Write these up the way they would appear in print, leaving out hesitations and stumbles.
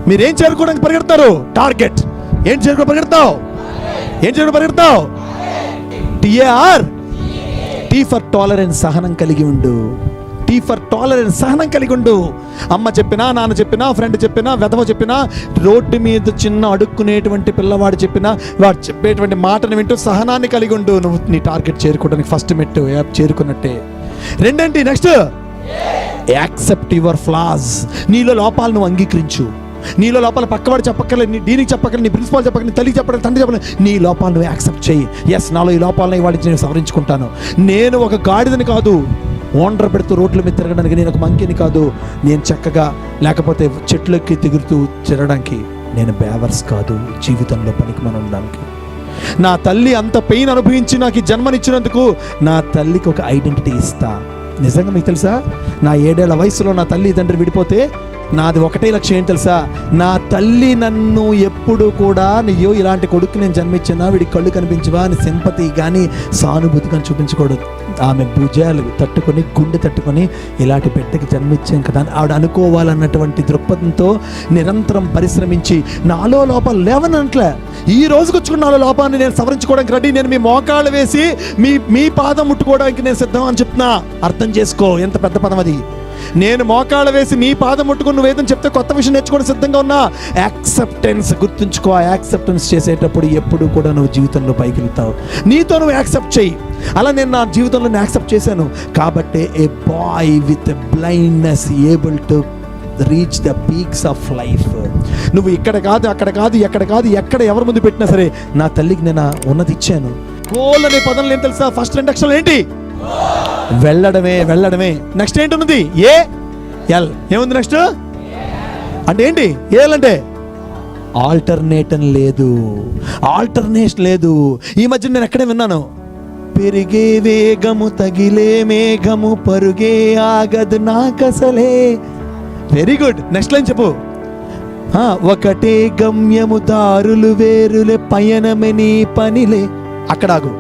మీరేం చేరుకోవడానికి పరిగెడతారు? టార్గెట్. ఏం చేరుకో పరిగెడతావు? ఏం చేరుకో పరిగెడతావు? TAR, T ఫర్ టాలరెన్స్, సహనం కలిగి ఉండు. T ఫర్ టాలరెన్స్, సహనం కలిగి ఉండు. అమ్మ చెప్పినా, నాన్న చెప్పినా, ఫ్రెండ్ చెప్పినా, వెధవ చెప్పినా, రోడ్డు మీద చిన్న అడుక్కునేటువంటి పిల్లవాడు చెప్పినా, వాడు చెప్పేటువంటి మాటను వింటూ సహనాన్ని కలిగి ఉండు. నువ్వు నీ టార్గెట్ చేరుకోవడానికి ఫస్ట్ మెట్టు చేరుకున్నట్టే. రెండేంటి? Next, accept your flaws. నీలో లోపాలు నువ్వు అంగీకరించు. నీలో లోపాలు పక్కవాడు చెప్పక్కర్లేదు, నీ దీనికి చెప్పక్కర్లేదు, నీ ప్రిన్సిపాల్ చెప్పక్కర్లేదు, నీ తల్లికి చెప్పలేదు, తండ్రి చెప్పలేదు. నీ లోపాలు నువ్వు యాక్సెప్ట్ చేయి. ఎస్, నాలో ఈ లోపాలను వాడికి నేను సవరించుకుంటాను. నేను ఒక గాడిదని కాదు, ఓండ్ర పెడుతూ రోడ్ల మీద తిరగడానికి. నేను ఒక మంకిని కాదు, నేను చక్కగా లేకపోతే చెట్లెక్కి తిరుగుతూ తిరగడానికి. నేను బేవర్స్ కాదు, జీవితంలో పనికి మనం ఉండడానికి. నా తల్లి అంత పెయిన్ అనుభవించి నాకు ఈ జన్మనిచ్చినందుకు నా తల్లికి ఒక ఐడెంటిటీ ఇస్తా. నిజంగా మీకు తెలుసా, నా 7 ఏళ్ల వయసులో నా తల్లి తండ్రి విడిపోతే నాది ఒకటే లక్ష్యం. ఏం తెలుసా? నా తల్లి నన్ను ఎప్పుడు కూడా అయ్యో ఇలాంటి కొడుకు నేను జన్మించినా వీడికి కళ్ళు కనిపించవా అని సింపతి కానీ సానుభూతి కానీ చూపించకూడదు. ఆమె భుజాలు తట్టుకొని, గుండె తట్టుకొని ఇలాంటి బిడ్డకి జన్మించాం కదా అని ఆవిడ అనుకోవాలన్నటువంటి దృక్పథంతో నిరంతరం పరిశ్రమించి నాలో లోపాలు లేవనట్లే. ఈ రోజుకి వచ్చుకున్న నాలో లోపాన్ని నేను సవరించుకోవడానికి రెడీ. నేను మీ మోకాళ్ళు వేసి మీ పాదం ముట్టుకోవడానికి నేను సిద్ధం అని చెప్తున్నా. అర్థం చేసుకో, ఎంత పెద్ద పదం అది. నేను మోకాళ్ళ వేసి నీ పాదం ముట్టుకుని నువ్వు ఏదని చెప్తే కొత్త విషయం నేర్చుకోవడం సిద్ధంగా ఉన్నా. యాక్సెప్టెన్స్ గుర్తుంచుకో. ఆ యాక్సెప్టెన్స్ చేసేటప్పుడు ఎప్పుడు కూడా నువ్వు జీవితంలో పైకి వెళ్తావు. నీతో నువ్వు యాక్సెప్ట్ చేయి. అలా నేను నా జీవితంలో యాక్సెప్ట్ చేశాను కాబట్టి a boy with blindness able to reach the peaks of life. నువ్వు ఇక్కడ కాదు, అక్కడ కాదు, ఎక్కడ కాదు, ఎక్కడ ఎవరి ముందు పెట్టినా సరే నా తల్లికి నేను ఉన్నది ఇచ్చాను. గోల్ అనే పదంలో ఏం తెలుసా? ఫస్ట్ 2 అక్షరాలు ఏంటి? వెళ్ళడమే, వెళ్ళడమే. నెక్స్ట్ ఏంటున్నది? AL. ఏముంది నెక్స్ట్? అంటే ఏంటి? AL అంటే ఆల్టర్నేషన్ లేదు, ఆల్టర్నేషన్ లేదు. ఈ మధ్య నేను ఎక్కడే విన్నాను, పెరిగే వేగము తగిలే మేఘము పరుగే ఆగదు నాకసలే. Very good. నెక్స్ట్ లైన్ చెప్పు. ఒకటే గమ్యము దారులు వేరులే పయనమే నీ పనిలే. అక్కడ ఆగు.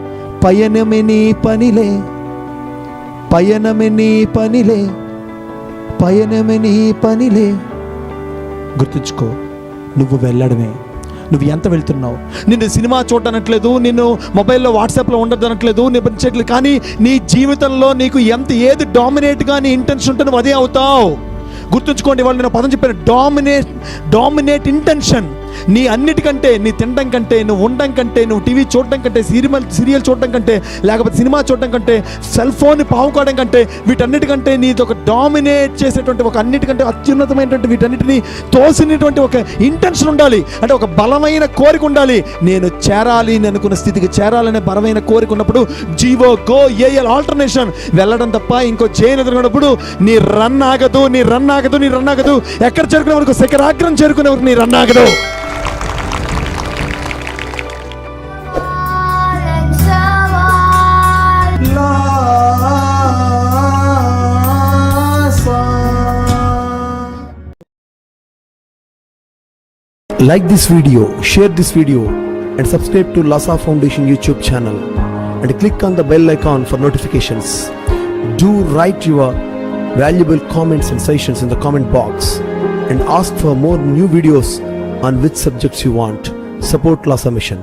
పయనమే నీ పనిలే, పయనమే నీ పనిలే, పయనమే నీ పనిలే. గుర్తుంచుకో, నువ్వు వెళ్ళడమే. నువ్వు ఎంత వెళ్తున్నావు? నిన్ను సినిమా చూడనట్లేదు, నిన్ను మొబైల్లో వాట్సాప్లో ఉండదనట్లేదు, నిబంధించట్లేదు. కానీ నీ జీవితంలో నీకు ఏది డామినేట్గా నీ ఇంటెన్షన్ ఉంటే నువ్వు అదే అవుతావు. గుర్తుంచుకోండి, వాళ్ళు నేను పదం చెప్పాను, డామినేట్ ఇంటెన్షన్. నీ అన్నిటికంటే, నీ తినడం కంటే, నువ్వు ఉండడం కంటే, నువ్వు టీవీ చూడడం కంటే, సీరియల్ చూడడం కంటే, లేకపోతే సినిమా చూడడం కంటే, సెల్ ఫోన్ పావుకోవడం కంటే, వీటన్నిటికంటే నీది ఒక డామినేట్ చేసేటువంటి ఒక అన్నిటికంటే అత్యున్నతమైనటువంటి వీటన్నిటిని తోసినటువంటి ఒక ఇంటెన్షన్ ఉండాలి. అంటే ఒక బలమైన కోరిక ఉండాలి. నేను చేరాలి, నేను అనుకున్న స్థితికి చేరాలనే బలమైన కోరిక ఉన్నప్పుడు జీవో గో AL ఆల్టర్నేషన్. వెళ్ళడం తప్ప ఇంకో చేయని ఎదుర్కొన్నప్పుడు నీ రన్ ఆగదు, నీ రన్ ఆగదు, నీ రన్ ఆగదు. ఎక్కడ చేరుకునే వరకు? శిఖరాగ్రం చేరుకునే వరకు నీ రన్ ఆగదు. Like this video, share this video and subscribe to Lasa Foundation YouTube channel and click on the bell icon for notifications. Do write your valuable comments and suggestions in the comment box and ask for more new videos on which subjects you want. Support Lasa Mission.